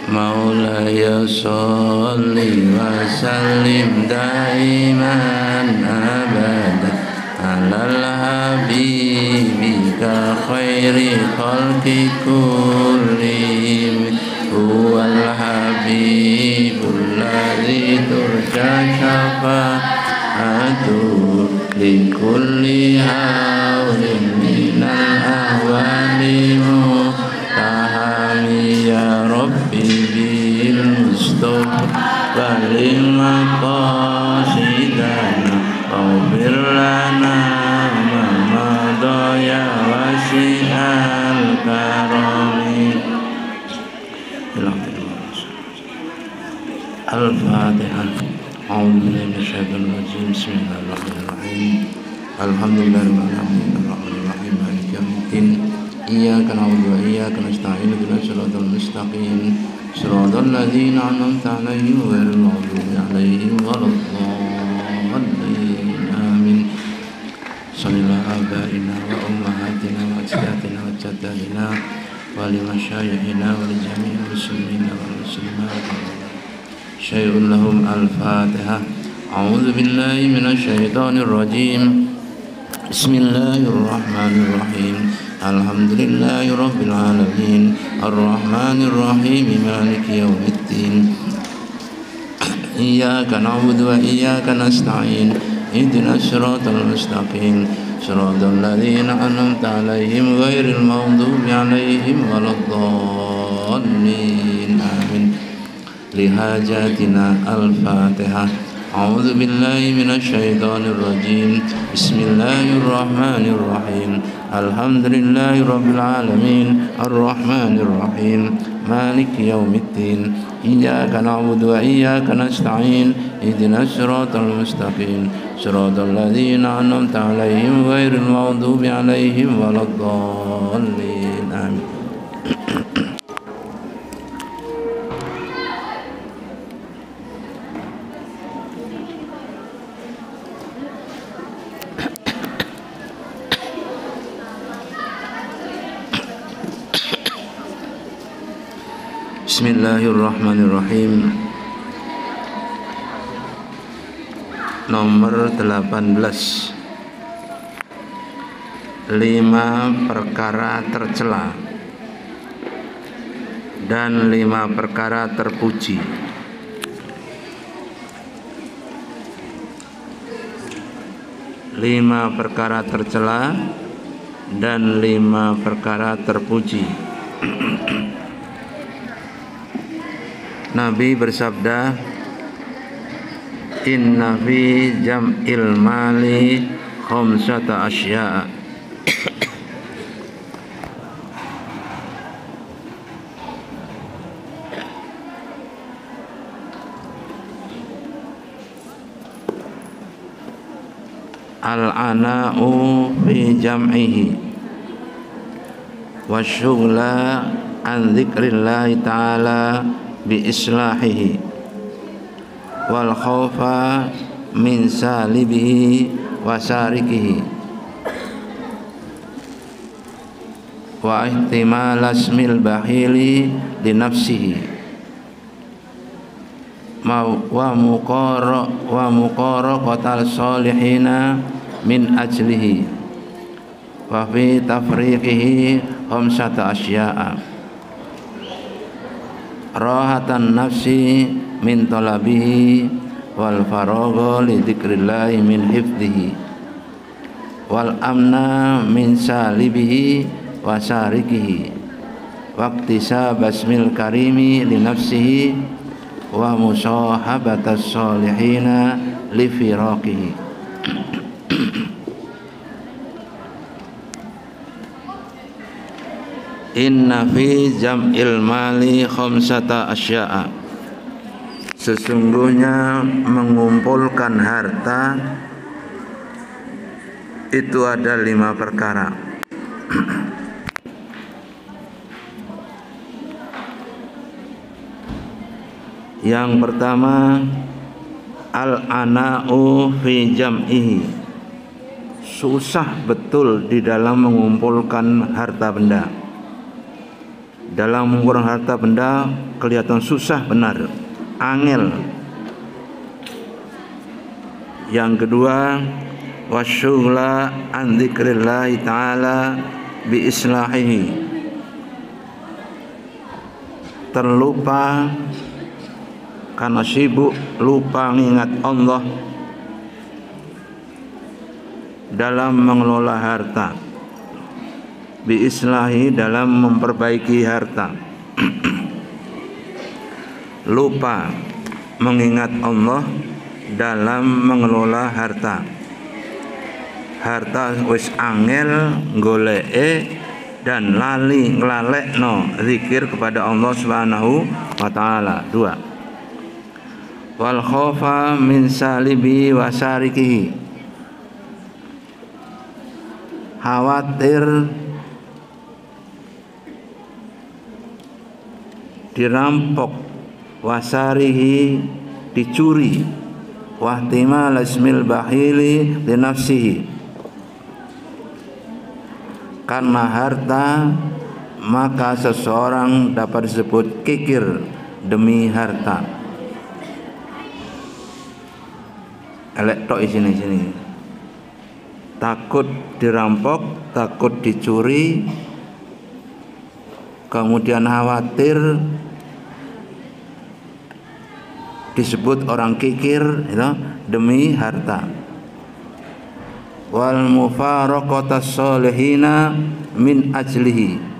مولاي صل وسلم دائما أبدا على الحبيب خير خلق كلهم هو الحبيب الذي ترجى شفاعته لكل هول من الأهوال متهم يا ربي بالمصطفى لمقاصدنا اغفر لنا ما مضى يا واسع الكرم. الفاتحة. أعوذ بالله من الشيطان الرجيم. بسم الله الرحمن الرحيم. الحمد لله رب العالمين الرحمن الرحيم مالك يوم الدين إياك نعبد وإياك نستعين اهدنا الصراط المستقيم صراط الذين أنعمت عليهم غير المغضوب عليهم ولا الضالين آمين. صلى الله على آبائنا وأمهاتنا وأجدادنا وجداتنا ولمشايخنا ولجميع المسلمين والمسلمات شيء لهم. الفاتحة. أعوذ بالله من الشيطان الرجيم. بسم الله الرحمن الرحيم. الحمد لله رب العالمين الرحمن الرحيم مالك يوم الدين إياك نعبد وإياك نستعين اهدنا الصراط المستقيم صراط الذين أنعمت عليهم غير المغضوب عليهم ولا الضالين آمين. لحاجاتنا. الفاتحة. أعوذ بالله من الشيطان الرجيم. بسم الله الرحمن الرحيم. الحمد لله رب العالمين الرحمن الرحيم مالك يوم الدين إياك نعبد وإياك نستعين اهدنا الصراط المستقيم صراط الذين أنعمت عليهم غير المغضوب عليهم ولا الضالين آمين. Bismillahirrahmanirrahim. Nomor 18. 5 perkara tercela dan 5 perkara terpuji. Lima perkara tercela dan 5 perkara terpuji. Nabi bersabda, inna fi jam'il mali khamsata asya. Al-ana'u fi jam'ihi wa syughla an dzikrillahi ta'ala bi islahihi wal khaufa min salibihi wa sarikihi wa ihtimal asmil bahili li nafsihi wa muqaraqatal salihina min ajlihi wa fi tafriqihi khamsata asya'a. Rahatan nafsi min talabihi wal faragha li dzikrillahi min hifdhihi wal amna min salibihi wa sarikihi waqtisa basmil karimi li nafsihi wa musahabatas salihina li firaqihi. Inna fi jam'il mali khamsata asya'a. Sesungguhnya mengumpulkan harta itu ada 5 perkara. Yang pertama, al-ana'u fi jam'ihi. Susah betul di dalam mengumpulkan harta benda. dalam mengumpulkan harta benda kelihatan susah benar, angel. Yang kedua, wasyughla an dzikrillah ta'ala bi islahihi, terlupa karena sibuk, lupa mengingat Allah dalam mengelola harta, bi islahi, dalam memperbaiki harta. Lupa mengingat Allah dalam mengelola harta. Harta wis angel goleke dan lali nglalekno zikir kepada Allah Subhanahu wa taala. 2. Wal khaufa min salibi wa syarikihi, khawatir dirampok, wasarihi dicuri, wahtimal ismil bahili li nafsihi, karena harta maka seseorang dapat disebut kikir demi harta. Elek tok sini. Takut dirampok, takut dicuri, kemudian khawatir disebut orang kikir, demi harta. Wal mufaraqatas solihina min ajlihi,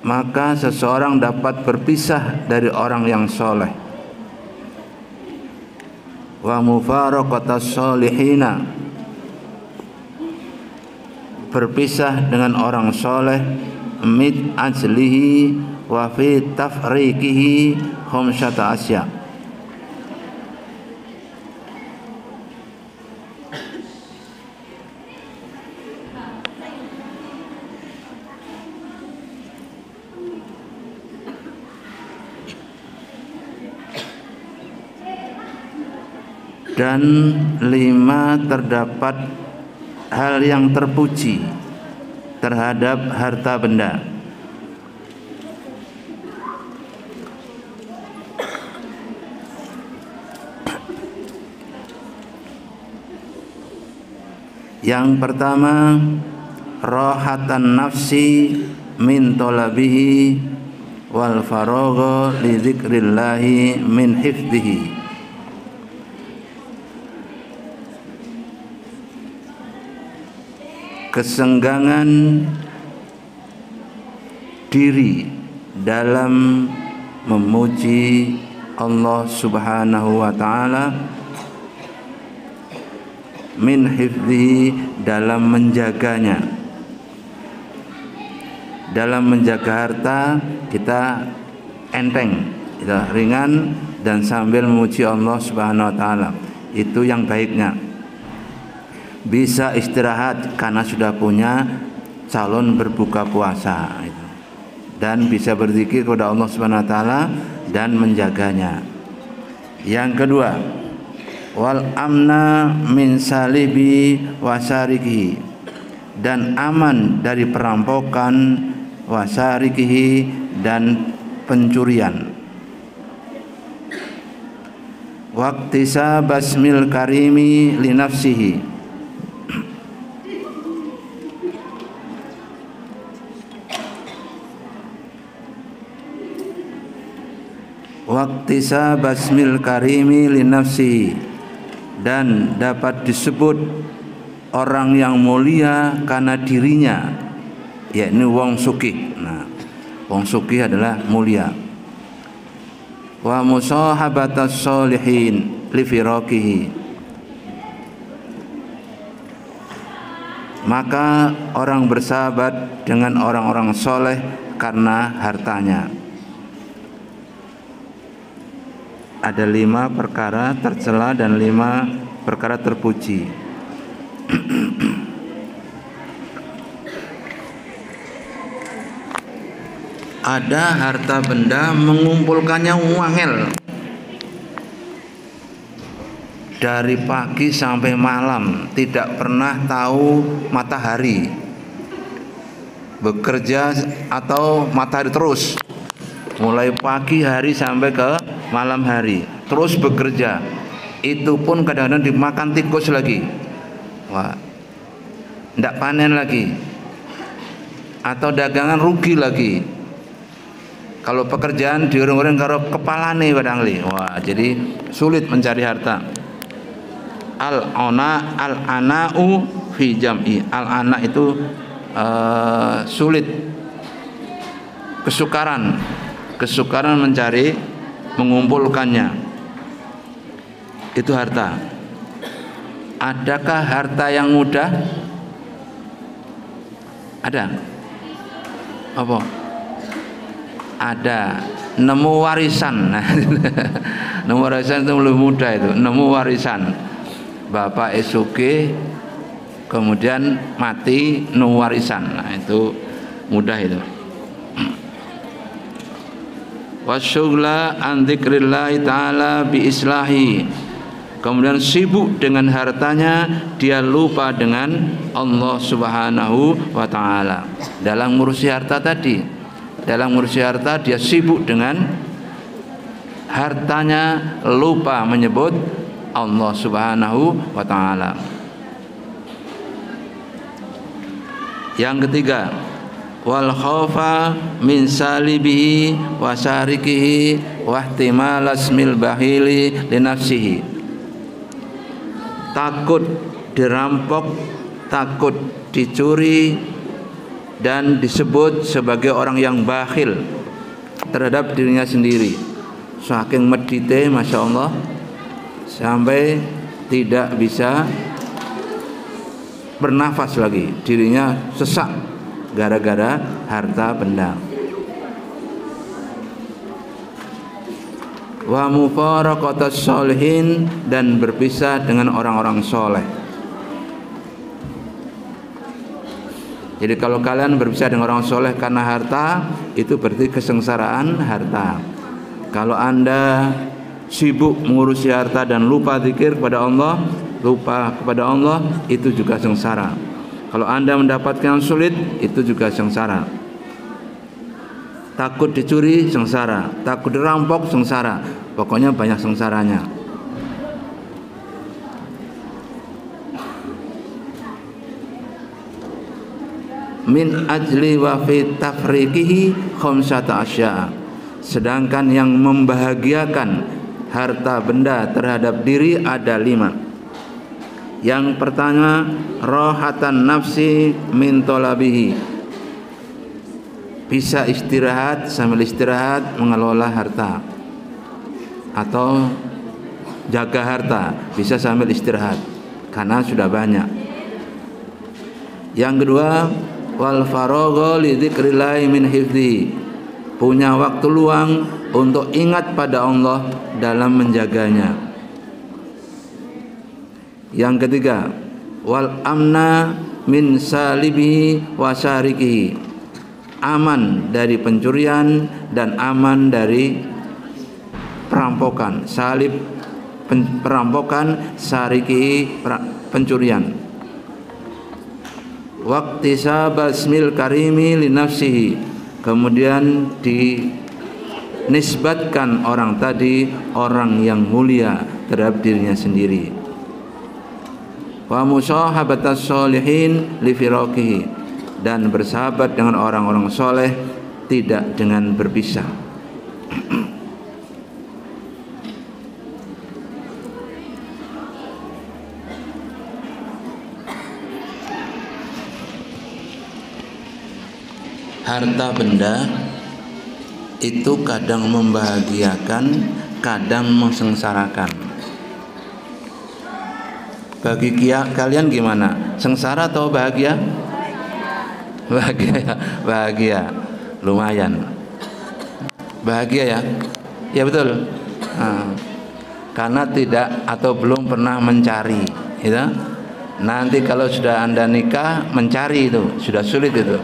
maka seseorang dapat berpisah dari orang yang soleh. Wa mufaraqatas solihina, berpisah dengan orang soleh, min ajlihi wa fi tafriqihi khamsata asya, dan 5 terdapat hal yang terpuji terhadap harta benda. Yang pertama, rahatan nafsi min talabihi wal faragha li dzikrillahi min hifdhihi, kesenggangan diri dalam memuji Allah Subhanahu wa taala, min hifdhihi, dalam menjaganya. Dalam menjaga harta kita enteng, ringan, dan sambil memuji Allah Subhanahu wa taala. Itu yang baiknya. Bisa istirahat karena sudah punya calon berbuka puasa, dan bisa berzikir kepada Allah Subhanahu wa taala dan menjaganya. Yang kedua, wal amna min salibi wasarikihi, dan aman dari perampokan, wasarikihi, dan pencurian. Waqtisa basmil karimi li nafsihi, waqtisa basmil karimi li nafsihi, dan dapat disebut orang yang mulia karena dirinya, yakni wong sugih. Nah, wong sugih adalah mulia. Wa musahabatas sholihin li firaqihi, maka orang bersahabat dengan orang-orang soleh karena hartanya. Ada 5 perkara tercela dan 5 perkara terpuji. Ada harta benda mengumpulkannya wangel, dari pagi sampai malam tidak pernah tahu matahari, bekerja atau matahari terus, mulai pagi hari sampai ke malam hari terus bekerja, itu pun kadang-kadang dimakan tikus lagi, wah, tidak panen lagi, atau dagangan rugi lagi. Kalau pekerjaan diurung-urung karo kepalane padang li, wah, jadi sulit mencari harta. Al-ana'u fi jam'i. Al-ana itu sulit, kesukaran mencari, mengumpulkannya, itu harta. Adakah harta yang mudah? Ada? Apa? Ada. Nemu warisan. Nemu warisan itu lebih mudah itu. Nemu warisan. Bapak SUG kemudian mati, nemu warisan. Nah, itu mudah itu. Wasyughla an dzikrillah ta'ala bi islahi. Kemudian sibuk dengan hartanya, dia lupa dengan Allah Subhanahu wa taala. Dalam ngurusi harta tadi, dalam ngurusi harta dia sibuk dengan hartanya, lupa menyebut Allah Subhanahu wa taala. Yang ketiga, wal khaufa min salibihi wa syarikihi wa ihtimal asmil bahili li nafsihi. Takut dirampok, takut dicuri, dan disebut sebagai orang yang bakhil terhadap dirinya sendiri. Saking medite, Masya Allah, sampai tidak bisa bernafas lagi, dirinya sesak gara-gara harta benda. Wa mufaraqatas sholihin, dan berpisah dengan orang-orang soleh. Jadi kalau kalian berpisah dengan orang soleh karena harta, itu berarti kesengsaraan harta. Kalau Anda sibuk mengurusi harta dan lupa zikir kepada Allah, itu juga sengsara. Kalau Anda mendapatkan sulit, itu juga sengsara. Takut dicuri, sengsara. Takut dirampok, sengsara. Pokoknya banyak sengsaranya. Min ajli wa fi tafriqihi khamsata asya'a. Sedangkan yang membahagiakan harta benda terhadap diri ada 5. Yang pertama, rohatan nafsi min tolabihi. Bisa istirahat, sambil istirahat mengelola harta, atau jaga harta, bisa sambil istirahat karena sudah banyak. Yang kedua, wal faragha li dzikrillah min hifdzi. Punya waktu luang untuk ingat pada Allah dalam menjaganya. Yang ketiga, wal amna min salibihi wa syarikihi. Aman dari pencurian dan aman dari perampokan. Salib perampokan, syarikihi pencurian. Waqtisab asmil karimi li nafsihi. Kemudian dinisbatkan orang tadi orang yang mulia terhadap dirinya sendiri. Wa musahabatas sholihin li firaqihi, dan bersahabat dengan orang-orang soleh tidak dengan berpisah. Harta benda itu kadang membahagiakan, kadang mensengsarakan. Bagi kalian gimana? Sengsara atau bahagia? Bahagia, lumayan. Bahagia ya? Ya betul. Karena tidak atau belum pernah mencari, gitu. Nanti kalau sudah Anda nikah, mencari itu sudah sulit itu.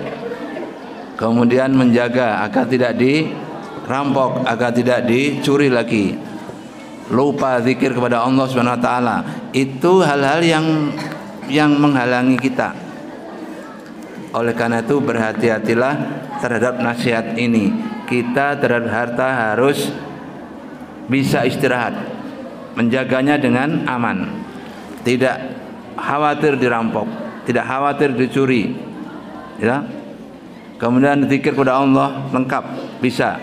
Kemudian menjaga agar tidak dirampok, agar tidak dicuri lagi. lupa zikir kepada Allah Subhanahu wa taala. Itu hal-hal yang menghalangi kita. Oleh karena itu berhati-hatilah terhadap nasihat ini. Kita terhadap harta harus bisa istirahat, menjaganya dengan aman, tidak khawatir dirampok, tidak khawatir dicuri, ya. Kemudian zikir kepada Allah lengkap, bisa,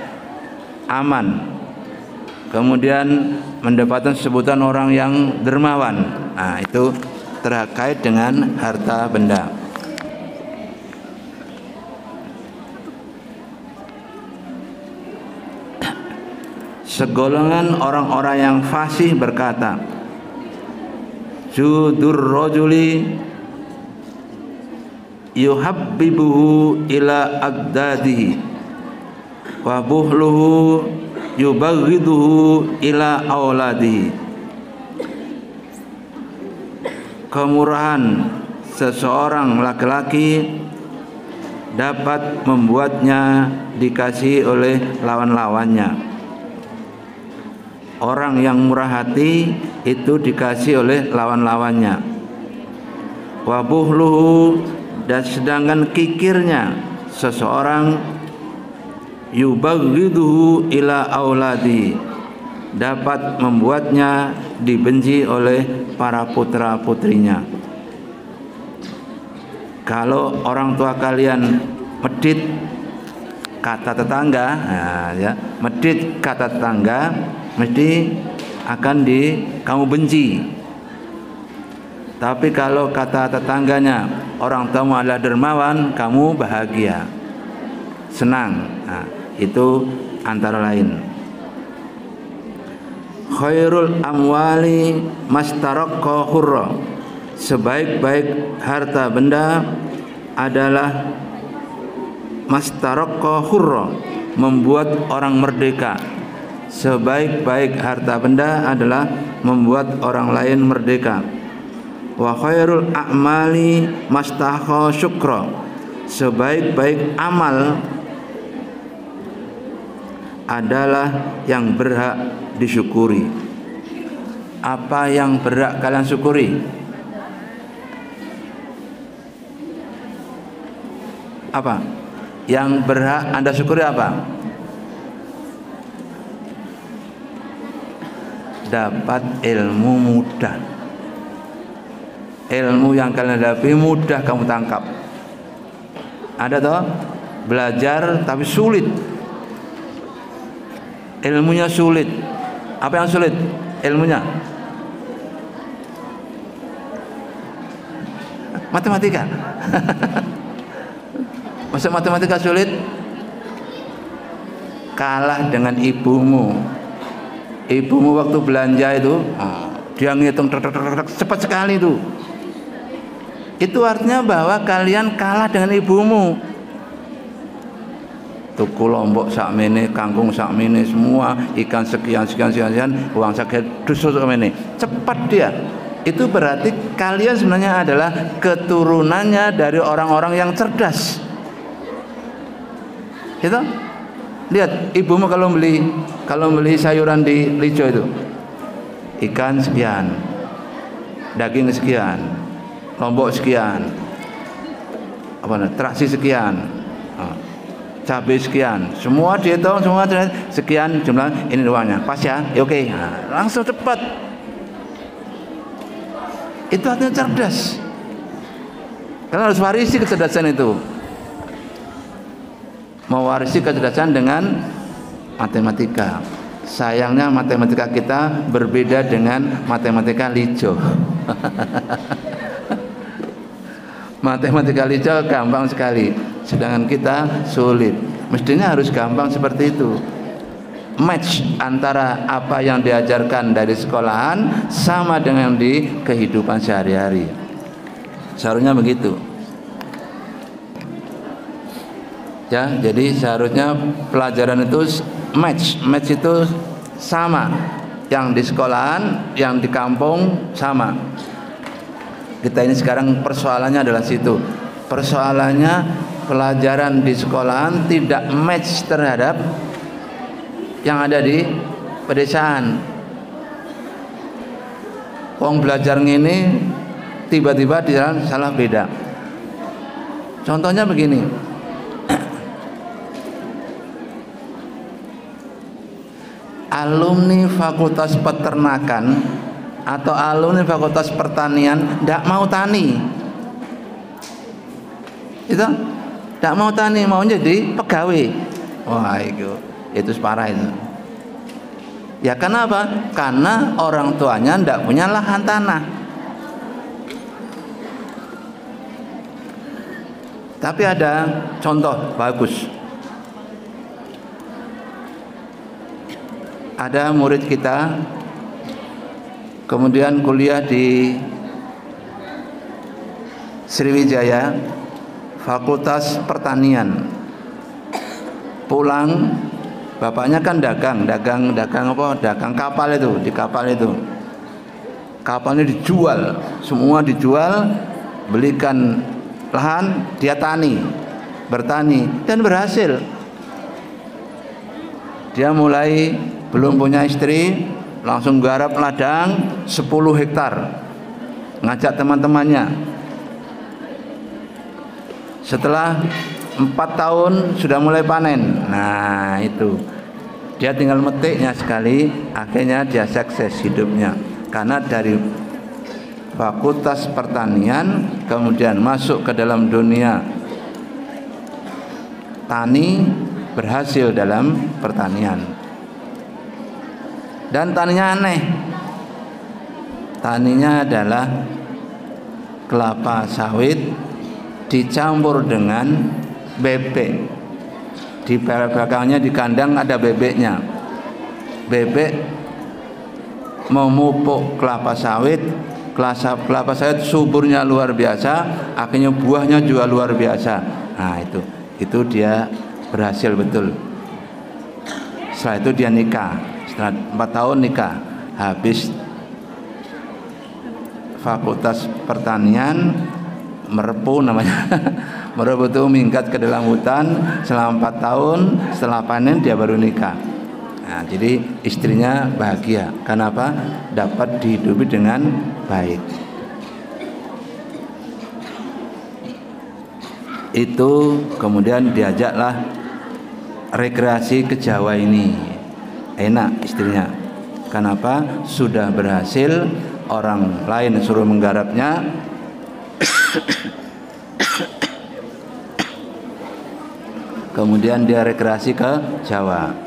aman. Kemudian mendapatkan sebutan orang yang dermawan. Nah, itu terkait dengan harta benda. Segolongan orang-orang yang fasih berkata, judur rajuli yuhabbibuhu ila agdadihi wa buhluhu yubaghiduhu ila auladihi. Kemurahan seseorang laki-laki dapat membuatnya dikasihi oleh lawan-lawannya. Orang yang murah hati itu dikasih oleh lawan-lawannya. Wa buhluhu, dan sedangkan kikirnya seseorang yubaghiduhu ila auladi, dapat membuatnya dibenci oleh para putra-putrinya. Kalau orang tua kalian medit kata tetangga, nah, ya, medit kata tetangga, mesti akan kamu benci. Tapi kalau kata tetangganya, orang tuamu adalah dermawan, kamu bahagia, senang. Nah, itu antara lain. Khairul amwali mastaraqqa hurra, sebaik-baik harta benda adalah mastaraqqa hurra, membuat orang merdeka. Sebaik-baik harta benda adalah membuat orang lain merdeka. Wa khairul a'mali mastahqa syukra, sebaik-baik amal adalah yang berhak disyukuri. Apa yang berhak kalian syukuri? Apa? Yang berhak Anda syukuri apa? Dapat ilmu mudah. Ilmu yang kalian hadapi mudah kamu tangkap. Ada toh? Belajar tapi sulit. Ilmunya sulit. Apa yang sulit? Ilmunya. Matematika. Masa matematika sulit? Kalah dengan ibumu. Ibumu waktu belanja itu, dia ngitung cepat sekali itu. Itu artinya bahwa kalian kalah dengan ibumu. Tuku lombok sakmene, kangkung sakmene semua, ikan sekian, uang sekian, dusun sakmene. Cepat dia. Itu berarti kalian sebenarnya adalah keturunannya dari orang-orang yang cerdas. Gitu? Lihat, ibumu kalau beli sayuran di Lijo itu, ikan sekian, daging sekian, lombok sekian, terasi sekian, cabai sekian, semua dihitung, semua sekian jumlah, ini uangnya, pas ya, oke. Nah, langsung cepat. Itu artinya cerdas. Kalian harus warisi kecerdasan itu. Mewarisi kecerdasan dengan matematika. Sayangnya matematika kita berbeda dengan matematika Lijo. Matematika Lijo gampang sekali, sedangkan kita sulit. Mestinya harus gampang seperti itu. Match antara apa yang diajarkan dari sekolahan sama dengan di kehidupan sehari-hari. Seharusnya begitu. Ya, jadi seharusnya pelajaran itu match itu sama, yang di sekolahan, yang di kampung sama. Kita ini sekarang persoalannya adalah situ. Persoalannya pelajaran di sekolahan tidak match terhadap yang ada di pedesaan. Wong belajar ngene tiba-tiba di jalan salah beda. Contohnya begini. Alumni Fakultas Peternakan atau alumni Fakultas Pertanian tidak mau tani. Itu tidak mau tani, mau jadi pegawai. Wah, itu parah itu. Ya kenapa? Karena orang tuanya tidak punya lahan tanah. Tapi ada contoh bagus. Ada murid kita kemudian kuliah di Sriwijaya, Fakultas Pertanian. Pulang, bapaknya kan dagang apa? Dagang kapal itu, di kapal itu. Kapalnya dijual, semua dijual, belikan lahan, dia bertani dan berhasil. Dia mulai belum punya istri, langsung garap ladang 10 hektar, ngajak teman-temannya. Setelah 4 tahun sudah mulai panen. Nah itu, dia tinggal metiknya sekali, akhirnya dia sukses hidupnya. Karena dari Fakultas Pertanian kemudian masuk ke dalam dunia tani, berhasil dalam pertanian. Dan taninya aneh. Taninya adalah kelapa sawit dicampur dengan bebek. Di belakangnya di kandang ada bebeknya. Bebek memupuk kelapa sawit suburnya luar biasa, akhirnya buahnya juga luar biasa. Nah itu dia berhasil betul. Setelah itu dia nikah, setelah 4 tahun nikah, habis Fakultas Pertanian, merepu namanya. Merepu itu minggat ke dalam hutan selama 4 tahun, setelah panen dia baru nikah. Nah, jadi istrinya bahagia. Kenapa? Dapat dihidupi dengan baik. Itu kemudian diajaklah rekreasi ke Jawa ini. Enak istrinya. Kenapa? Sudah berhasil, orang lain suruh menggarapnya. Kemudian dia rekreasi ke Jawa.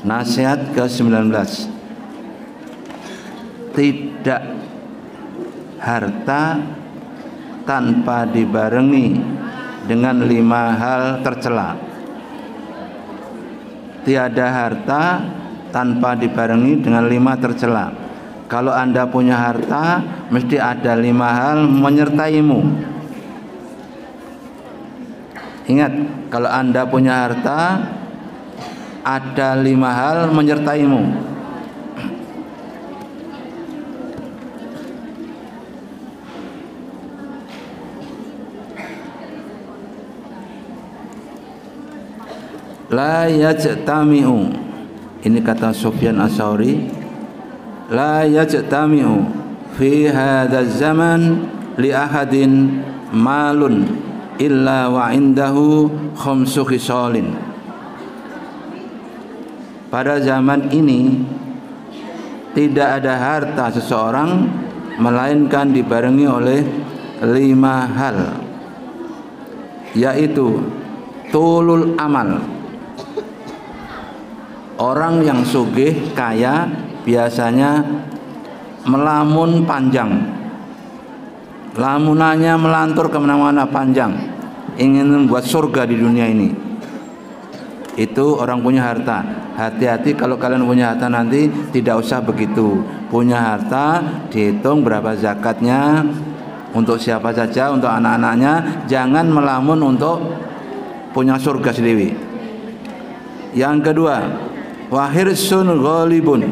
Nasihat ke-19. Tidak harta tanpa dibarengi dengan 5 hal tercela. Tiada harta tanpa dibarengi dengan 5 tercela. Kalau Anda punya harta, mesti ada 5 hal menyertaimu. Ingat, kalau Anda punya harta, ada 5 hal menyertaimu. La yajtami'u, ini kata Sufyan Ats-Tsauri, la yajtami'u fi hadzal zaman li ahadin malun illa wa indahu khamsu khisalin. Pada zaman ini tidak ada harta seseorang melainkan dibarengi oleh 5 hal, yaitu tulul amal. Orang yang sugih, kaya, biasanya melamun panjang, lamunannya melantur kemana-mana panjang, ingin membuat surga di dunia ini. Itu orang punya harta. Hati-hati kalau kalian punya harta nanti tidak usah begitu. Punya harta dihitung berapa zakatnya, untuk siapa saja, untuk anak-anaknya. Jangan melamun untuk punya surga sendiri. Yang kedua, wahirsun ghalibun.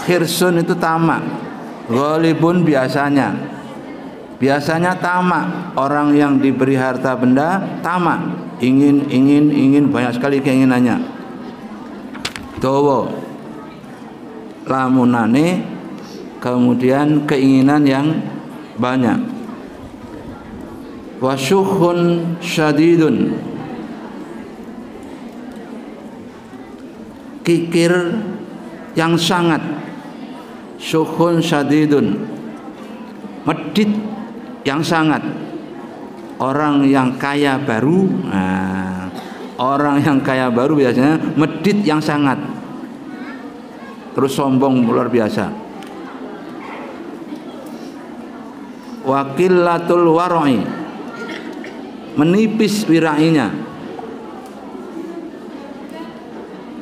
Khirsun itu tamak, ghalibun biasanya tamak. Orang yang diberi harta benda tamak, ingin banyak sekali keinginannya. Dawa lamunane, kemudian keinginan yang banyak. Wasyuhun syadidun, kikir yang sangat. Syuhun syadidun, medit yang sangat. Orang yang kaya baru, orang yang kaya baru biasanya medit yang sangat, terus sombong luar biasa. Wakilatul warai, menipis wirainya.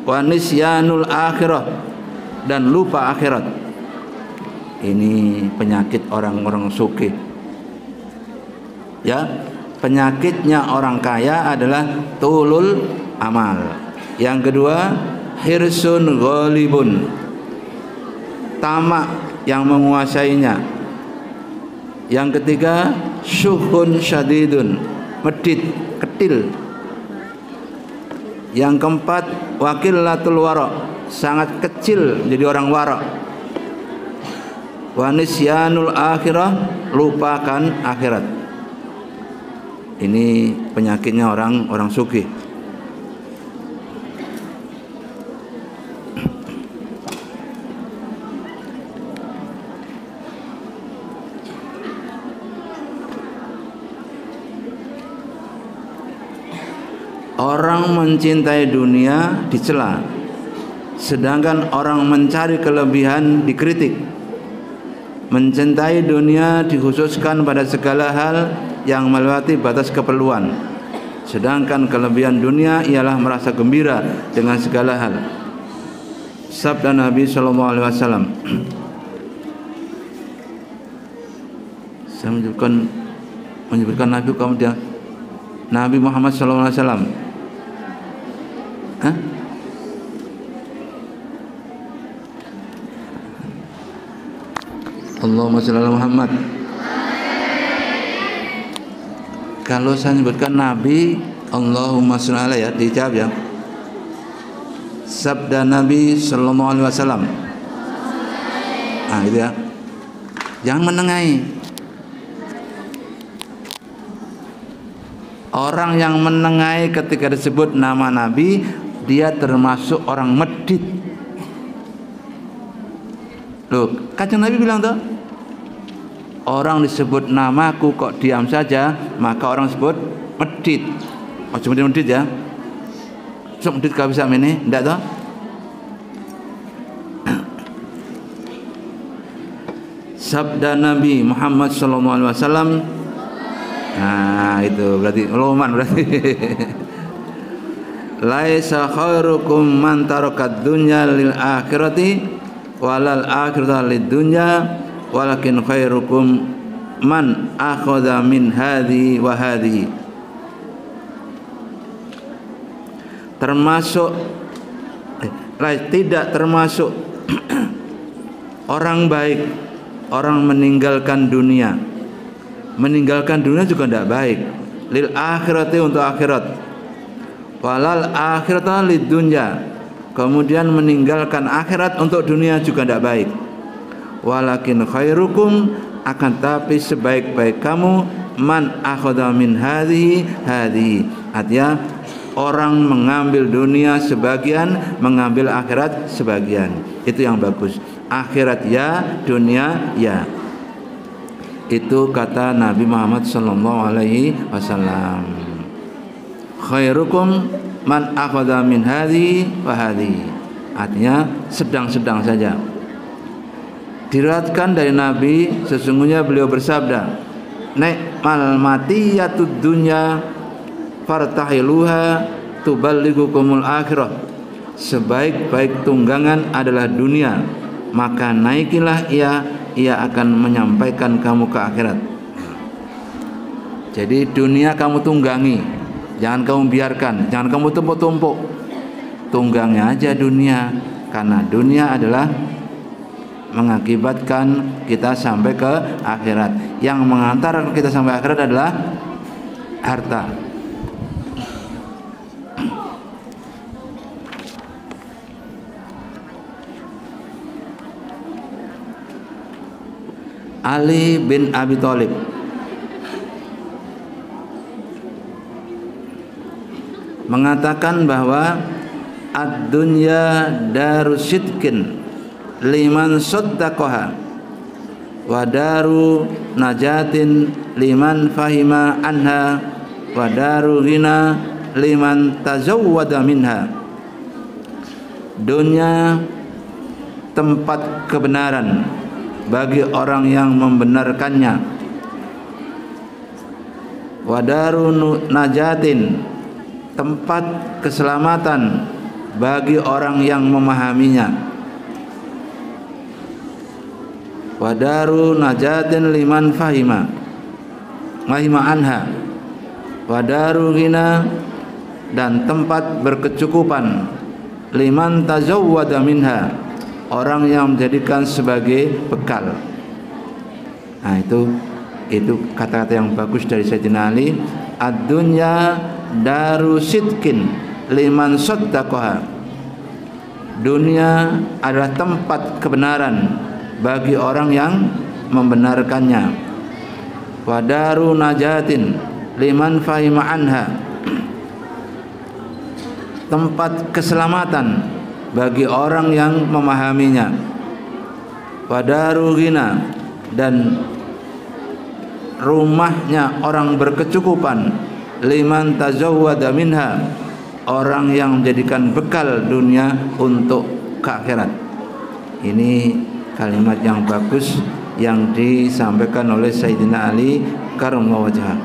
Wa nisyanul akhirah, dan lupa akhirat. Ini penyakit orang-orang sugih. Ya, penyakitnya orang kaya adalah tulul amal. Yang kedua, hirsun ghalibun, tamak yang menguasainya. Yang ketiga, syuhun syadidun, medit, ketil. Yang keempat, wakilatul wara, sangat kecil jadi orang wara. Wa nisyanul akhirah, lupakan akhirat. Ini penyakitnya orang sugih. Orang mencintai dunia dicela, sedangkan orang mencari kelebihan dikritik. Mencintai dunia dikhususkan pada segala hal yang melewati batas keperluan, sedangkan kelebihan dunia ialah merasa gembira dengan segala hal. Sabda Nabi sallallahu alaihi wasallam. Saya menyebutkan Nabi, kemudian Nabi Muhammad sallallahu alaihi wasallam. Allahumma shalli ala Muhammad. Kalau saya sebutkan Nabi, Allahumma shalli ala, ya dijawab ya. Sabda Nabi sallallahu alaihi wasallam. Itu ya. Jangan menengahi. Orang yang menengahi ketika disebut nama Nabi, dia termasuk orang medit. Loh, Kanjeng Nabi bilang tuh, orang disebut namaku kok diam saja, maka orang sebut medit. Oh, cuma medit ya. Sok medit gak bisa ini, ndak toh? Sabda Nabi Muhammad sallallahu alaihi wasallam. Itu berarti loman berarti. Laisa khairukum man tarakat dunya lil akhirati walal akhiratu lid dunya walakin khairukum man akhadha min hadhi wa hadhi. Tidak termasuk orang baik orang meninggalkan dunia. Meninggalkan dunia juga tidak baik. Lil akhirati, untuk akhirat. Walal akhiratu lid dunya, kemudian meninggalkan akhirat untuk dunia juga tidak baik. Walakin khairukum, akan tapi sebaik-baik kamu, man akhadha min hadhihi. Artinya orang mengambil dunia sebagian, mengambil akhirat sebagian. Itu yang bagus. Akhirat ya, dunia ya. Itu kata Nabi Muhammad sallallahu alaihi wasallam. Khairukum man akhadha min hadhi wa hadhi. Artinya sedang-sedang saja. Diriwayatkan dari Nabi, sesungguhnya beliau bersabda, "Ni'mal matiyatud dunya fartahiluha tuballighukumul akhirah." Sebaik-baik tunggangan adalah dunia, maka naikilah ia akan menyampaikan kamu ke akhirat. Jadi dunia kamu tunggangi, jangan kamu biarkan, jangan kamu tumpuk-tumpuk. Tunggangnya aja dunia, karena dunia adalah mengakibatkan kita sampai ke akhirat. Yang mengantar kita sampai akhirat adalah harta. Ali bin Abi Thalib mengatakan bahwa ad-dunya daru sidqin liman saddaqaha wa daru najatin liman fahima anha wa daru ghina liman tazawwada minha. Dunia tempat kebenaran bagi orang yang membenarkannya, wa daru najatin tempat keselamatan bagi orang yang memahaminya, wa daru najatin liman fahima anha, wa daru ghina dan tempat berkecukupan liman tazawwada minha, orang yang menjadikan sebagai bekal. Nah, itu kata-kata yang bagus dari Sayyidina Ali. Ad-dunya daru sidqin liman saddaqaha. Dunia adalah tempat kebenaran bagi orang yang membenarkannya. Wa daru najatin liman fahima anha. Tempat keselamatan bagi orang yang memahaminya. Wa daru ghina dan rumahnya orang berkecukupan liman tazawwada minha, orang yang menjadikan bekal dunia untuk ke akhirat. Ini kalimat yang bagus yang disampaikan oleh Sayyidina Ali karramallahu wajhah.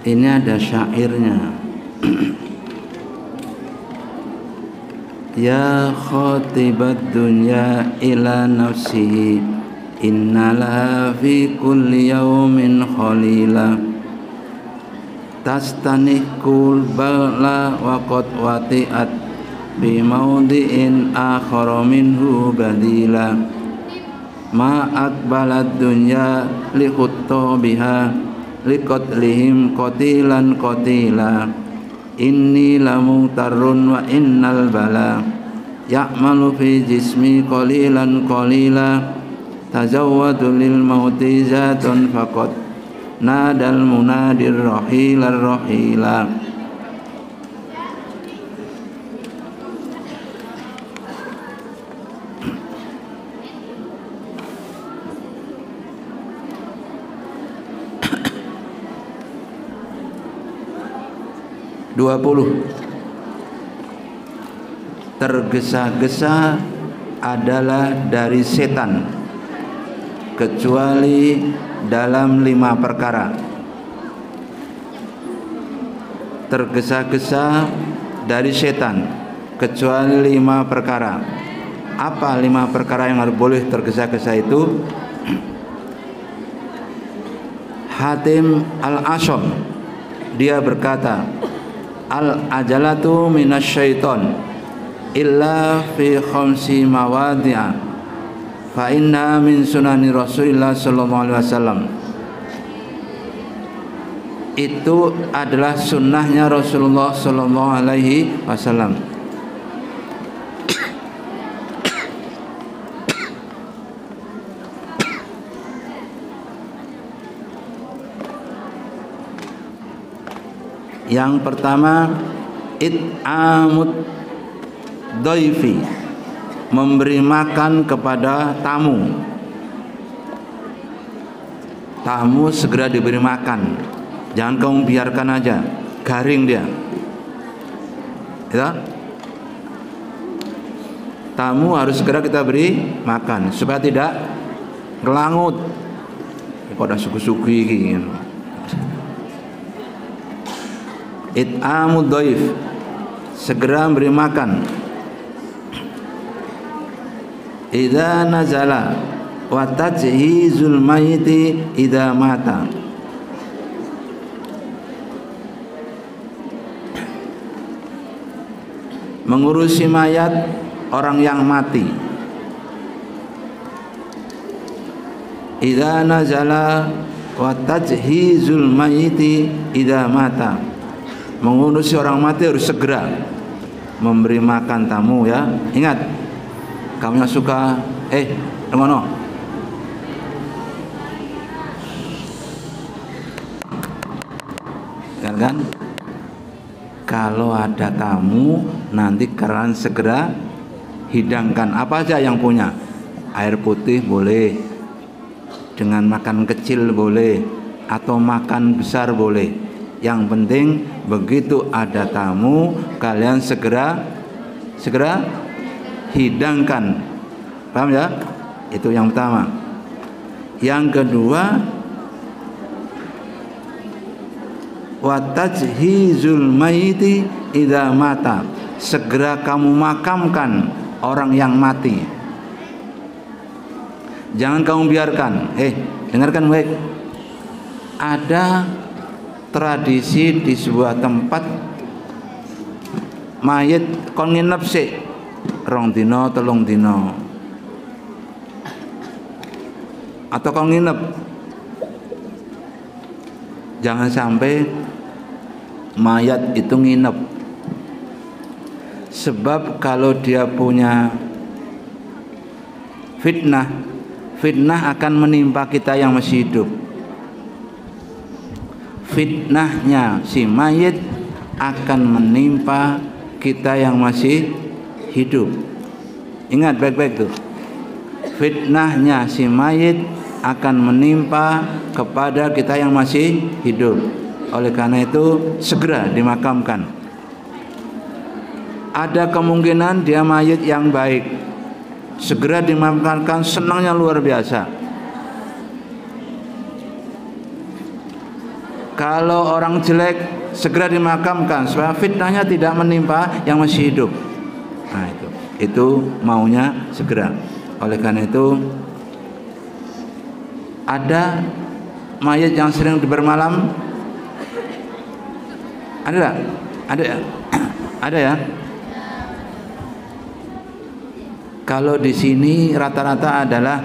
Ini ada syairnya. Ya khotibad dunya ila nafsihi innalaha fi kulli yawmin khalila tastanikul bala wa qad wati'at bi mawdi'in akhara minhu badila ma akbalad dunya li khuttabiha liqatlihim qatilan qatila inni lamutarrun wa innal bala ya'malu fi jismi qalilan qalila tazawwadu lil mauti zatun faqad nadal munadir rahilar rahila. 20. Tergesa-gesa adalah dari setan kecuali dalam 5 perkara. Tergesa-gesa dari setan kecuali 5 perkara. Apa 5 perkara yang harus boleh tergesa-gesa itu? Hatim Al-Asham dia berkata, al-ajalatu minasyaiton illa fi khamsi mawadi'a fa inna min sunani Rasulillah sallallahu alaihi wasallam. Itu adalah sunnahnya Rasulullah sallallahu alaihi wasallam. Yang pertama, it'amud dhaifi, memberi makan kepada tamu. Tamu segera diberi makan, jangan kamu biarkan aja, garing dia. Ya. Tamu harus segera kita beri makan supaya tidak ngelangut. Kok ada suku-suku iki. It'amud dhaif, segera beri makan. Idza nazala wa tajhizul mayyiti idza mata. Mengurusi mayat orang yang mati. Idza nazala wa tajhizul mayyiti idza mata. Mengurusi orang mati harus segera memberi makan tamu ya. Ingat, kamu yang suka dengono. Kan? Kalau ada tamu nanti kalian segera hidangkan apa aja yang punya. Air putih boleh, dengan makan kecil boleh, atau makan besar boleh. Yang penting begitu ada tamu kalian segera hidangkan. Paham ya? Itu yang pertama. Yang kedua, wa tajhizul mayyiti idza mata. Segera kamu makamkan orang yang mati. Jangan kamu biarkan. Dengarkan baik. Ada tradisi di sebuah tempat mayit kon nginep sik 2 dina 3 dina. Atau kon nginep. Jangan sampai mayat itu nginep. Sebab kalau dia punya fitnah akan menimpa kita yang masih hidup. Fitnahnya si mayit akan menimpa kita yang masih hidup. Ingat baik-baik tuh. Fitnahnya si mayit akan menimpa kepada kita yang masih hidup. Oleh karena itu segera dimakamkan. Ada kemungkinan dia mayit yang baik, segera dimakamkan, senangnya luar biasa. Kalau orang jelek segera dimakamkan supaya fitnahnya tidak menimpa yang masih hidup. Nah itu maunya segera. Oleh karena itu ada mayat yang sering bermalam. Ada tak? Ada ya? Ada ya? Kalau di sini rata-rata adalah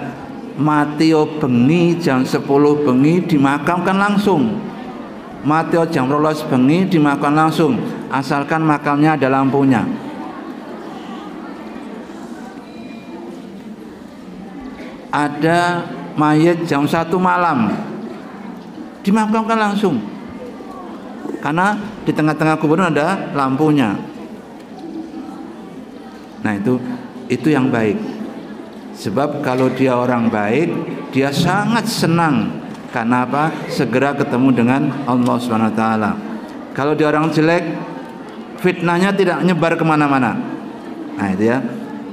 mati bengi jam 10 bengi dimakamkan langsung. Mati jam 12 bengi dimakamkan langsung, asalkan makamnya ada lampunya. Ada mayat jam 1 malam dimakamkan langsung, karena di tengah-tengah kuburan ada lampunya. Nah itu yang baik. Sebab kalau dia orang baik, dia sangat senang. Karena apa? Segera ketemu dengan Allah Subhanahu wa taala. Kalau dia orang jelek, fitnahnya tidak nyebar kemana-mana. Nah itu ya,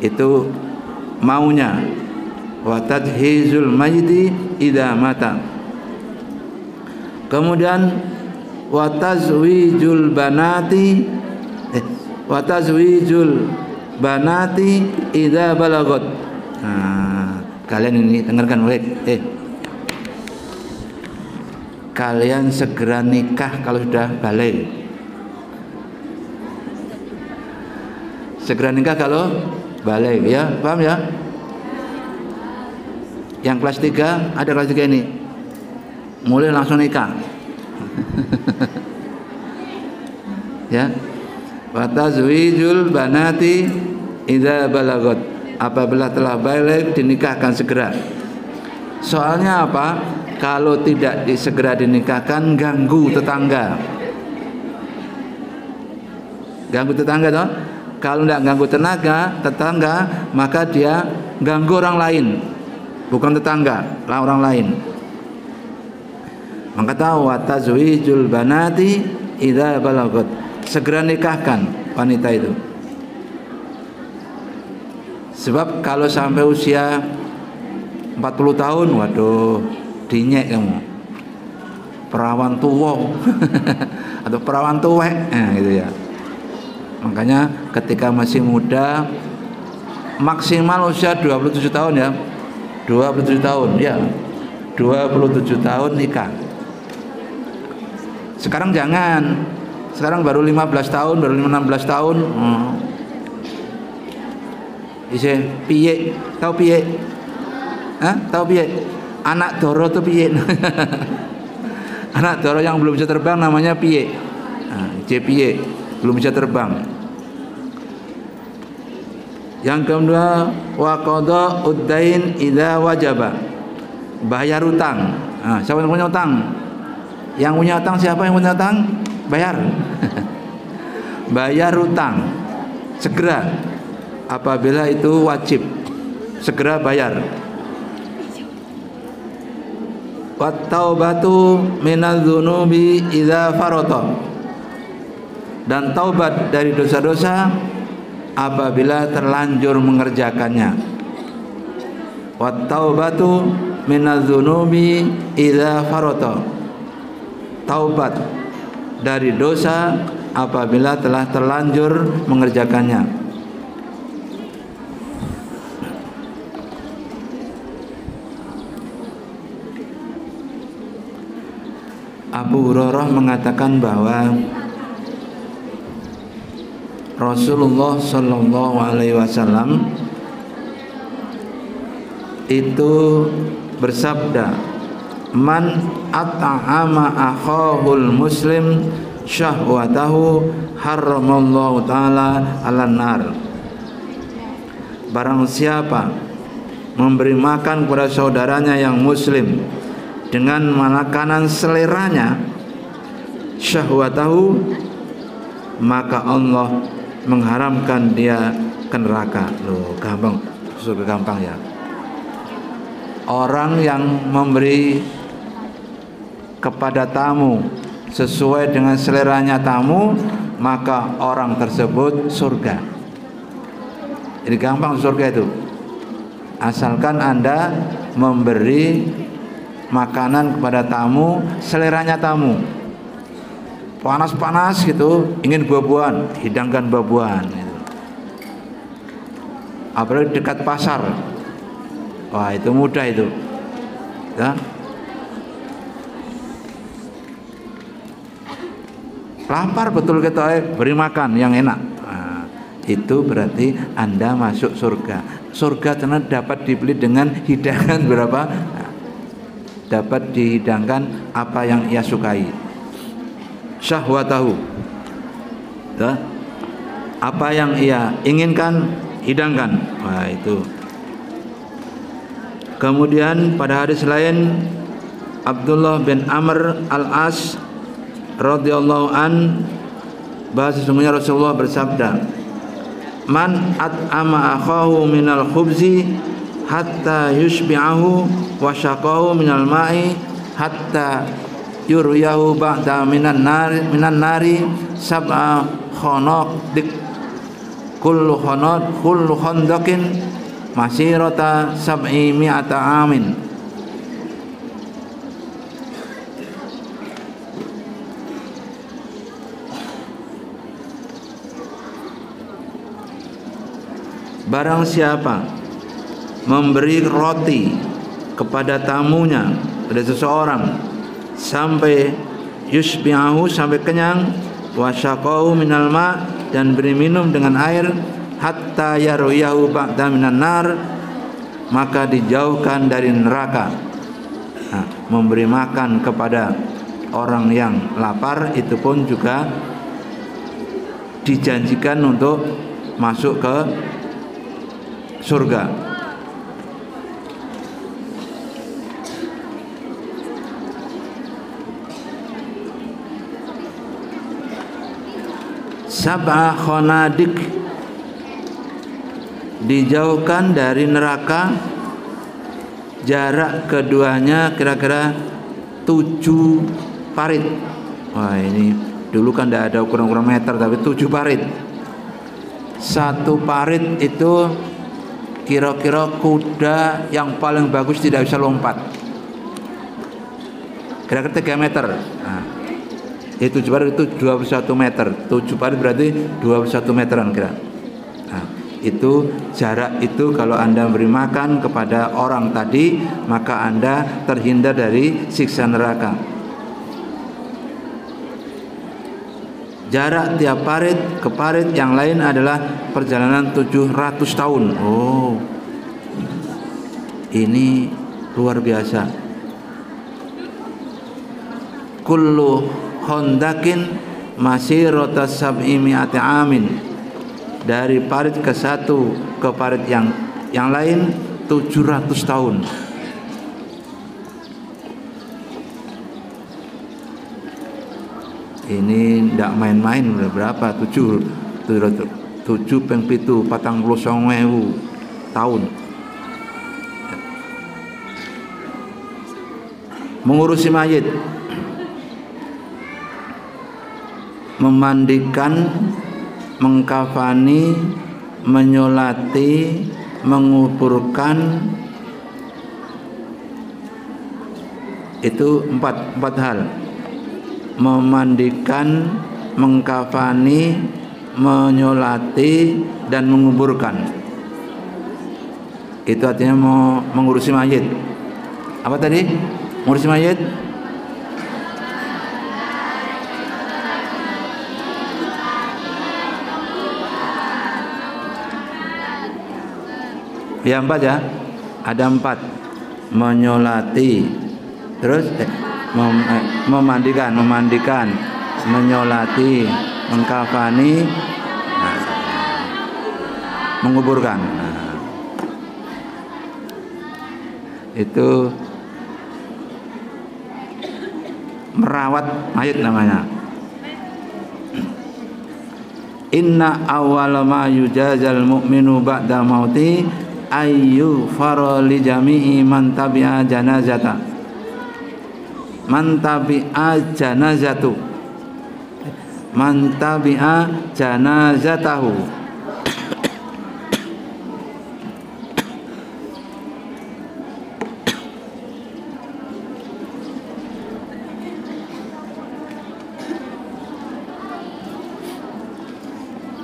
itu maunya. Wa tadhizul mayyiti idza mata. Kemudian wa tazwijul banati idza balagot. Nah, kalian ini dengarkan baik. Kalian segera nikah kalau sudah balik. Segera nikah kalau balik ya, paham ya? Yang kelas 3, ada kelas 3 ini. Mulai langsung nikah. Ya. Wa tazwijul banati idza balagot. Apabila telah balik dinikahkan segera. Soalnya apa? Kalau tidak segera dinikahkan ganggu tetangga. Ganggu tetangga toh? Kalau tidak ganggu tetangga, maka dia ganggu orang lain. Bukan tetangga, orang lain. Maka tahu wa tazwijul banati idza balagot. Segera nikahkan. wanita itu. Sebab kalau sampai usia 40 tahun, waduh, dinyek kamu, perawan tua atau perawan tuwek, gitu ya. Makanya ketika masih muda, maksimal usia 27 tahun ya, 27 tahun ya, 27 tahun nikah. Sekarang jangan, sekarang baru 15 tahun, baru 16 tahun. Isi piye, tahu piye? Tahu piye? Anak doro tuh piye? Anak doro yang belum bisa terbang namanya piye? Piye, belum bisa terbang. Yang kedua, wa qada uddain idza wajaba. Bayar utang. Siapa yang punya utang? Yang punya utang siapa yang punya utang? Bayar. Bayar utang segera apabila itu wajib. Segera bayar. Wa taubatu minadz-dzunubi idza farata. Dan taubat dari dosa-dosa apabila terlanjur mengerjakannya. Wa taubatu minadz-dzunubi idza farata. Taubat dari dosa apabila telah terlanjur mengerjakannya. Abu Hurairah mengatakan bahwa Rasulullah Shallallahu Alaihi Wasallam itu bersabda, man at'ama akhahul muslim syahwatahu haramallahu ta'ala 'alan nar. Barang siapa memberi makan kepada saudaranya yang muslim dengan makanan seleranya, syahwatahu, maka Allah mengharamkan dia ke neraka. Loh, gampang, surga gampang ya. Orang yang memberi kepada tamu sesuai dengan seleranya tamu, maka orang tersebut surga. Jadi gampang surga itu, asalkan Anda memberi makanan kepada tamu seleranya tamu. Panas-panas gitu, ingin buah-buahan, hidangkan buah-buahan gitu. Apalagi dekat pasar, wah itu mudah itu ya. Lapar betul kita, beri makan yang enak. Nah, itu berarti Anda masuk surga. Surga ternyata dapat dibeli dengan hidangan berapa? Nah, dapat dihidangkan apa yang ia sukai. Syahwatahu, ya, apa yang ia inginkan hidangkan. Wah itu. Kemudian pada hadis lain, Abdullah bin Amr al-As radhiyallahu an, bahwa sesungguhnya Rasulullah bersabda, man at'ama akhahu minal khubzi hatta yushbi'ahu wa syaqahu minal ma'i hatta yuryahu ba'da minan nari sab'a khanaq kullu khandaqin masirata sab'i mi'ata amin. Barang siapa memberi roti kepada tamunya, pada seseorang, sampai yusbi'ahu, sampai kenyang, wasyaqahu minal ma', dan beri minum dengan air, hatta yaruyahu ba'da minan nar, maka dijauhkan dari neraka. Nah, memberi makan kepada orang yang lapar itu pun juga dijanjikan untuk masuk ke surga. Sab'a khanadik, dijauhkan dari neraka, jarak keduanya kira-kira 7 parit. Wah ini dulu kan tidak ada ukuran-ukuran meter, tapi 7 parit. Satu parit itu kira-kira kuda yang paling bagus tidak bisa lompat. Kira-kira 3 meter. Nah, itu 7 parit itu 21 meter. 7 parit berarti 21 meteran kira. Nah, itu jarak itu kalau Anda beri makan kepada orang tadi, maka Anda terhindar dari siksa neraka. Jarak tiap parit ke parit yang lain adalah perjalanan 700 tahun. Oh, ini luar biasa. Kullu hondakin masirata sab'i mi'ati amin. Dari parit ke satu ke parit yang lain 700 tahun. Ini ndak main-main. Berapa? 7 ping 7 49.000 tahun. Mengurusi mayit, memandikan, mengkafani, menyolati, menguburkan, itu empat hal. Memandikan, mengkafani, menyolati, dan menguburkan. Itu artinya mau mengurusi mayit. Apa tadi? Mengurusi mayit? Ya 4 ya. Ada 4. Menyolati. Terus memandikan, menyolati, mengkafani, menguburkan. Itu merawat mayit namanya. Inna awwala ma yujazal mu'minu ba'da mauti ayyu farali jami'i man tabi'a janazata. Man tabi'a janazatu. Man tabi'a janazatahu.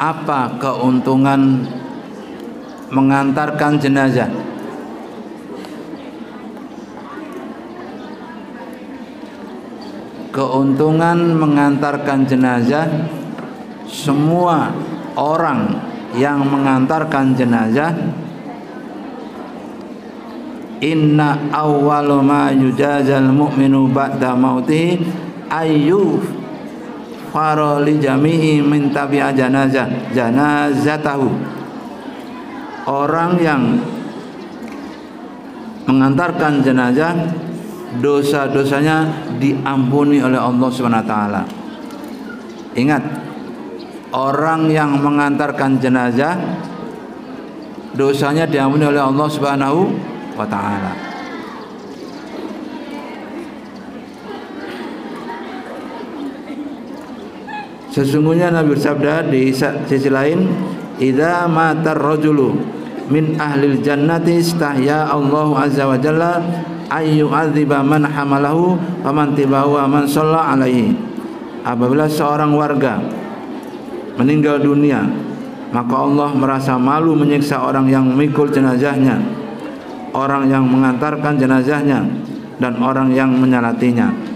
Apa keuntungan mengantarkan jenazah? Keuntungan mengantarkan jenazah, semua orang yang mengantarkan jenazah, inna awwalu ma yujazal mu'minu ba'da mauti ayyu farali jami'i min tabi'a janazatahu. Orang yang mengantarkan jenazah, dosa-dosanya diampuni oleh Allah Subhanahu wa taala. Ingat, orang yang mengantarkan jenazah dosanya diampuni oleh Allah Subhanahu wa taala. Sesungguhnya Nabi bersabda di sisi lain, idza matar rajulu min ahlil jannati istahya Allah azza wa jalla ayyu adziba man hamalahu faman tibahu wa man shalla alaihi. Apabila seorang warga meninggal dunia, maka Allah merasa malu menyiksa orang yang memikul jenazahnya, orang yang mengantarkan jenazahnya, dan orang yang menyolatinya.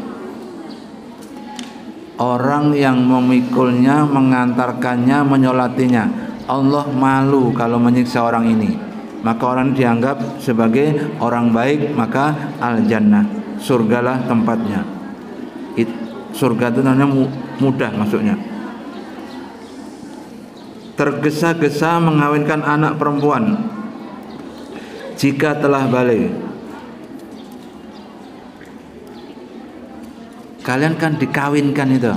Orang yang memikulnya, mengantarkannya, menyolatinya, Allah malu kalau menyiksa orang ini. Maka orang dianggap sebagai orang baik, maka al-jannah, surgalah tempatnya. Surga itu namanya mudah masuknya. Tergesa-gesa mengawinkan anak perempuan jika telah balik. Kalian kan dikawinkan itu,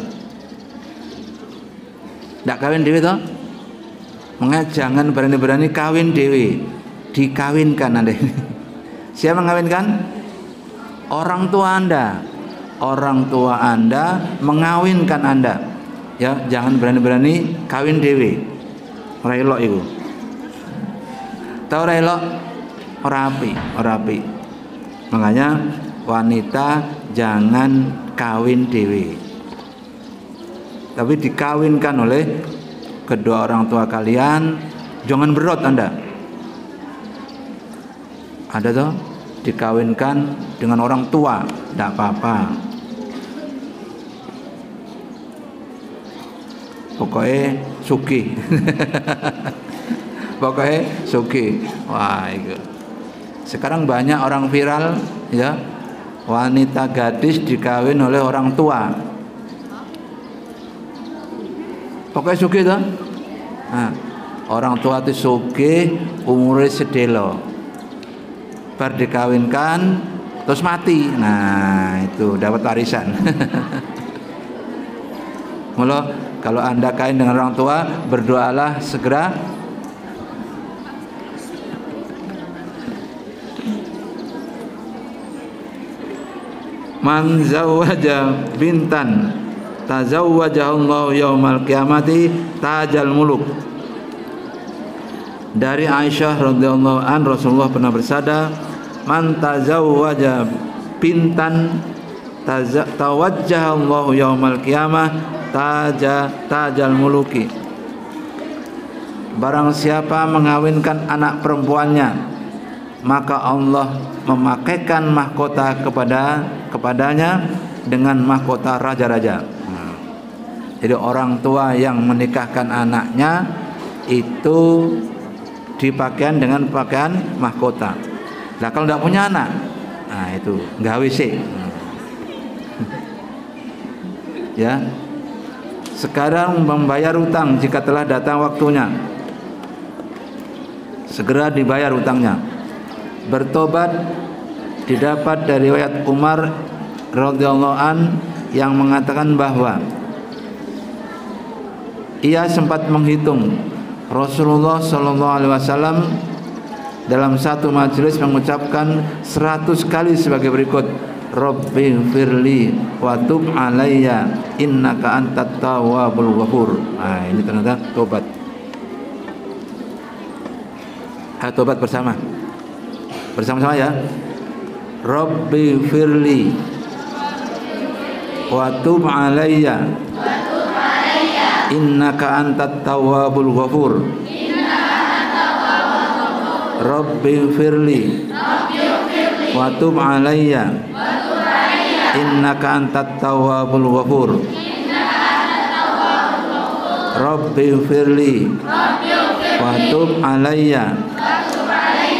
tidak kawin dewi toh? Makanya jangan berani-berani kawin dewi, dikawinkan Anda. Siapa mengawinkan? Orang tua Anda. Orang tua Anda mengawinkan Anda. Ya, jangan berani-berani kawin dewi. Ora elok iku. Ta ora elok, ora apik. Makanya wanita jangan kawin dewe. Tapi dikawinkan oleh kedua orang tua kalian, jangan berot Anda. Ada toh dikawinkan dengan orang tua, tidak apa-apa. Pokoknya sugih. Pokoknya sugih. Wah, itu. Sekarang banyak orang viral ya, wanita gadis dikawin oleh orang tua. Pokoknya sugih toh. Nah, orang tua itu sugih, umurnya sedelo. Bar dikawinkan terus mati. Nah, itu dapat warisan. Mula kalau Anda kawin dengan orang tua, berdoalah segera man zawwaja bintan tazawwajahullahu yaumal qiyamati tajal muluk. Dari Aisyah radhiyallahu an, Rasulullah pernah bersabda, man tazawwaja bintan tawajjahallahu yaumal qiyamah tajal muluki. Barang siapa mengawinkan anak perempuannya, maka Allah memakaikan mahkota kepadanya dengan mahkota raja-raja. Jadi orang tua yang menikahkan anaknya itu dipakaian dengan pakaian mahkota. Nah kalau tidak punya anak, nah itu gawe sih. Ya. Sekarang membayar utang jika telah datang waktunya. Segera dibayar utangnya. Bertobat didapat dari riwayat Umar radhiyallahu an yang mengatakan bahwa ia sempat menghitung Rasulullah sallallahu alaihi wasallam dalam satu majelis mengucapkan 100 kali sebagai berikut, Rabbi firli wa tub alayya innaka antat tawwabul ghafur. Nah, ini ternyata tobat. Ayo tobat bersama-sama ya. Rabbi firli wa tub alayya innaka antat tawwabul ghafur. Rabbi firli wa tub alayya innaka antat tawwabul ghafur. Rabbi firli wa tub alayya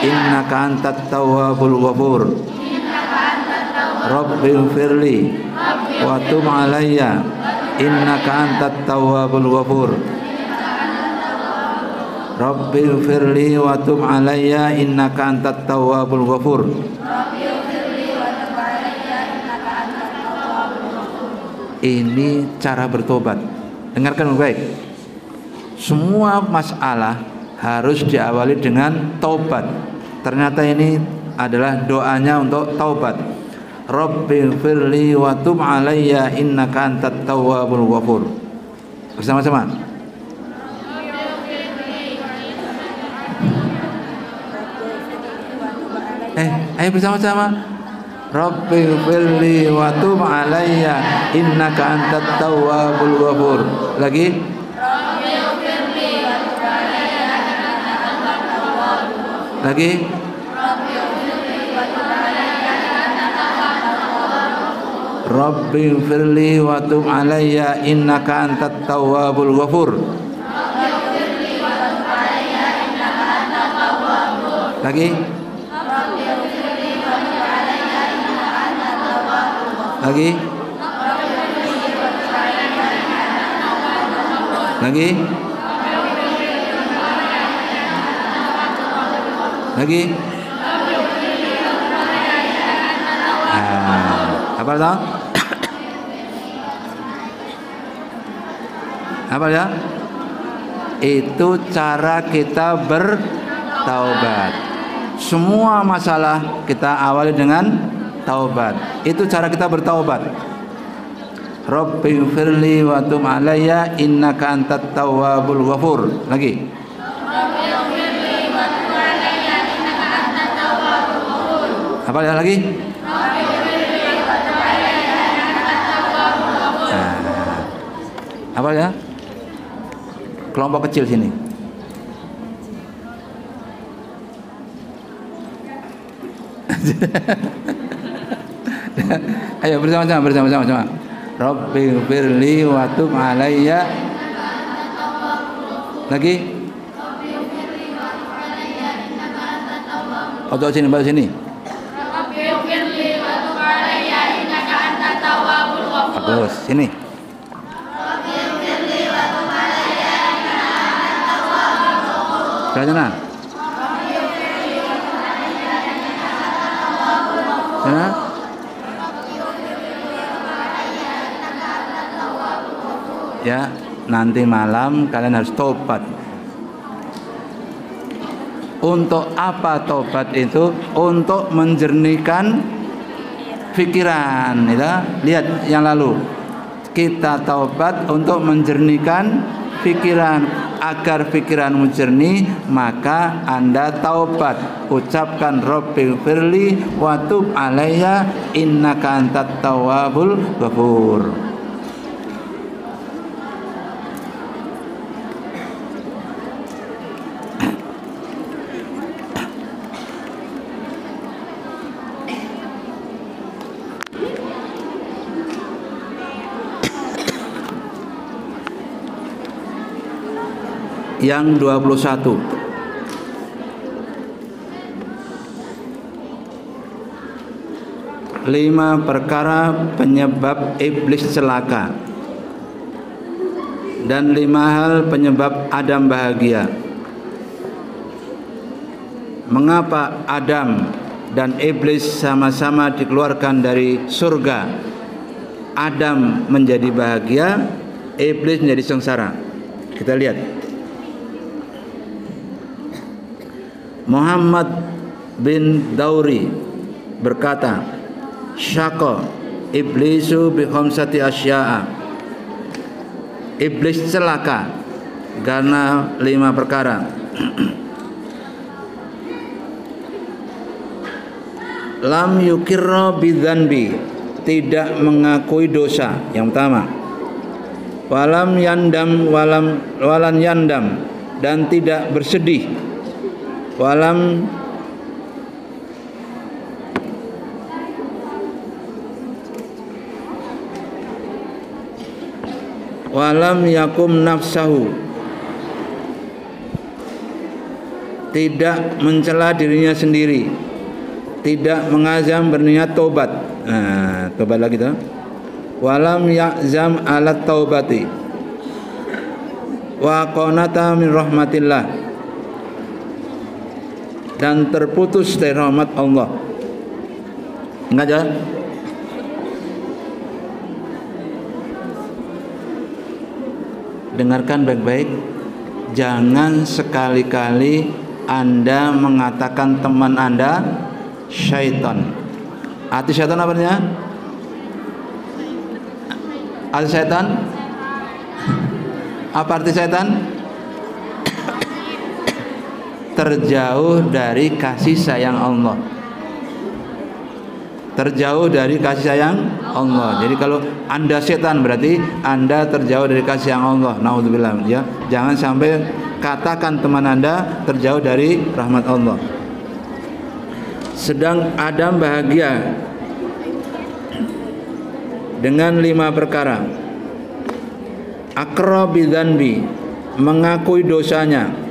innaka antat tawwabul ghafur. Rabbi firli wa tub alayya innaka antat tawwabul ghafur. Rabbi firli wa tub alayya innaka antat tawwabul ghafur. Ini cara bertobat. Dengarkan baik. Semua masalah harus diawali dengan taubat. Ternyata ini adalah doanya untuk taubat. Rabbi firli wa tub alayya innaka antat tawwabul ghafur. Bersama-sama. Ayo bersama-sama. Rabbi firli wa tub alayya innaka antat tawwabul ghafur. Lagi. Lagi. Rabbi firli wa tub alayya innaka antat tawwabul ghafur. Lagi. Lagi. Lagi. Lagi. Apa dah? Apa ya? Itu cara kita bertaubat. Semua masalah kita awali dengan taubat. Itu cara kita bertaubat. Rabbi firli wa tub alayya innaka antat tawwabul ghafur. Lagi. Apa lagi? Apa ya? Kelompok kecil sini. Ayo bersama-sama. Rabbighfirli wa tub alayya. Lagi? Atau sini, balik sini. Rabbighfirli wa tub alayya innaka antat tawwabur ghafur. Terus sini. Rabbighfirli wa tub alayya innaka antat tawwabur ghafur. Sana. Sana. Ya, nanti malam kalian harus tobat. Untuk apa tobat itu? Untuk menjernihkan pikiran. Ya. Lihat yang lalu. Kita tobat untuk menjernihkan pikiran. Agar pikiranmu jernih, maka Anda taubat. Ucapkan Rabbighfirli wa tub alayya innaka antat tawwabul ghafur. Yang 21. Lima perkara penyebab iblis celaka dan 5 hal penyebab Adam bahagia. Mengapa Adam dan iblis sama-sama dikeluarkan dari surga? Adam menjadi bahagia, iblis menjadi sengsara. Kita lihat. Muhammad bin Dauri berkata, syaqa iblisu bi khamsati asya'a. Iblis celaka karena 5 perkara. Lam yukirra bidzanbi, tidak mengakui dosa. Yang pertama. Walam yandam walan yandam, dan tidak bersedih. Walam yakum nafsahu, tidak mencela dirinya sendiri, tidak mengazam berniat taubat. Nah, taubat lagi tuh. Walam ya'zam alat taubati wa qanata min rahmatillah, dan terputus dari rahmat Allah. Ingat ya? Dengarkan baik-baik. Jangan sekali-kali Anda mengatakan teman Anda syaitan. Arti syaitan apa artinya? Arti syaitan? Apa arti syaitan? Terjauh dari kasih sayang Allah. Terjauh dari kasih sayang Allah. Jadi kalau Anda setan berarti Anda terjauh dari kasih sayang Allah. Naudzubillah, ya. Jangan sampai katakan teman Anda terjauh dari rahmat Allah. Sedang Adam bahagia dengan 5 perkara. Aqra bidzanbi, mengakui dosanya.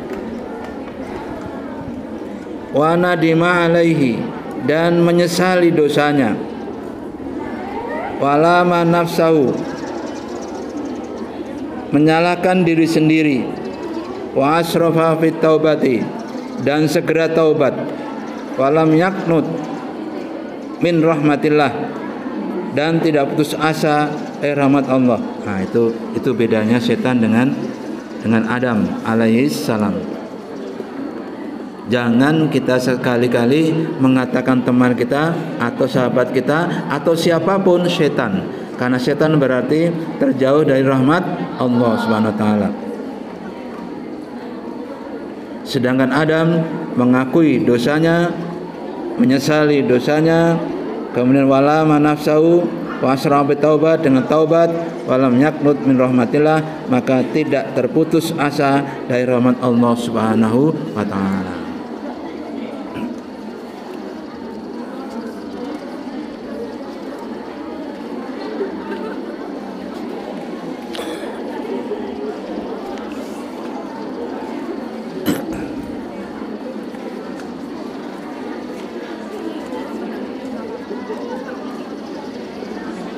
Wa nadima alaihi, dan menyesali dosanya. Walama nafsahu, menyalahkan diri sendiri. Wa asrafa fit taubati, dan segera taubat. Walam yaknut min rahmatillah, dan tidak putus asa rahmat Allah. Nah, itu bedanya setan dengan Adam alaihi salam. Jangan kita sekali-kali mengatakan teman kita atau sahabat kita atau siapapun setan, karena setan berarti terjauh dari rahmat Allah Subhanahu wa taala. Sedangkan Adam mengakui dosanya, menyesali dosanya, kemudian wala manafsahu wa asra bitaubat, dengan taubat, walam yaknut min rahmatillah, maka tidak terputus asa dari rahmat Allah Subhanahu wa taala.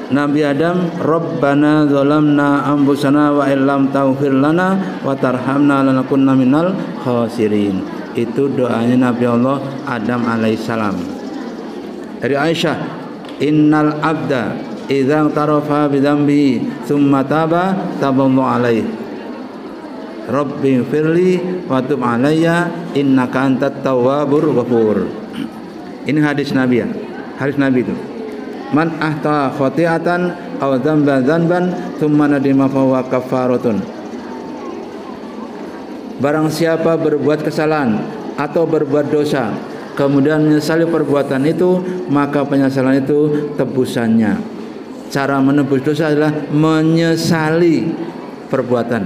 Nabi Adam, Rabbana zalamna anfusana wa illam taghfir lana wa tarhamna lanakunna minal khasirin. Itu doanya Nabi Allah Adam alaihissalam. Dari Aisyah, innal abda idza tarafa bi dzambihi tsumma taba taballahu alaihi. Rabbi firli wa tub alayya innaka antat tawwabur ghafur. Ini hadis Nabi ya. Hadis Nabi itu. Man ahta khati'atan aw dzanban tsumma nadima fa huwa kafaratun. Barang siapa berbuat kesalahan atau berbuat dosa kemudian menyesali perbuatan itu, maka penyesalan itu tebusannya. Cara menebus dosa adalah menyesali perbuatan.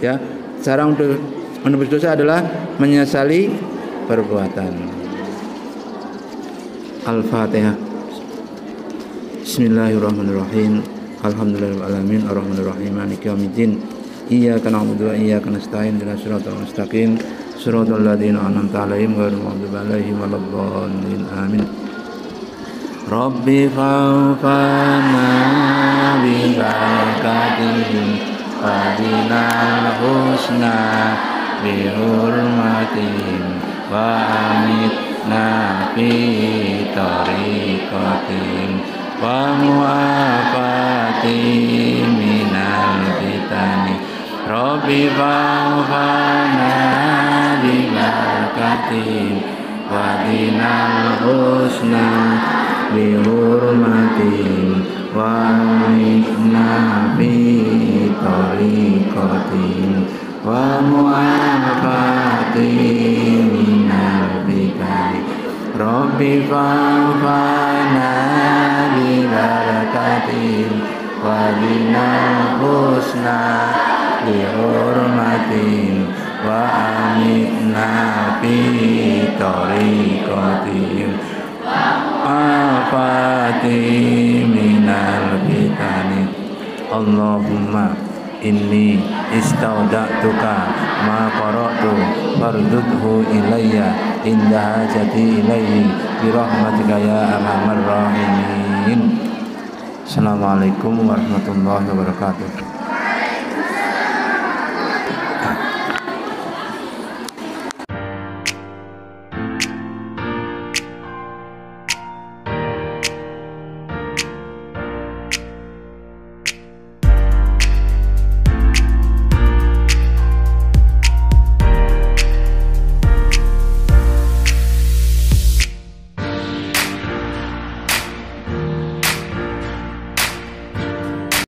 Ya, cara untuk menebus dosa adalah menyesali perbuatan. Al-Fatihah. Bismillahirrahmanirrahim. Alhamdulillahirabbil alamin arrahmanir rahim maliki yaumiddin. Iyyaka na'budu wa iyyaka nasta'in ihdinas siratal mustaqim siratal ladzina an'amta 'alaihim ghairil maghdubi 'alaihim waladdallin. Amin. Rabbi fa'fana bi barakatihim wa binal husna bi hurmatihim wa amitna fi tariqatihim wa mu'afati minal fitani. Rabbi fa'fana bi barakatihim wa dinal husna bi hurmatihim wa amitna fi tariqatihim wa mu'afati minal fitani. Rabbi fa'fana bi barakatihim wa binal husna bi hurmatihim wa amitna fi tariqatihim afati minal fitani. Allahumma inni istauda'tuka ma qara'tu fardudhu ilayya inda hajati ilayhi birahmatika ya arhamar rahimin. Assalamualaikum warahmatullahi wabarakatuh.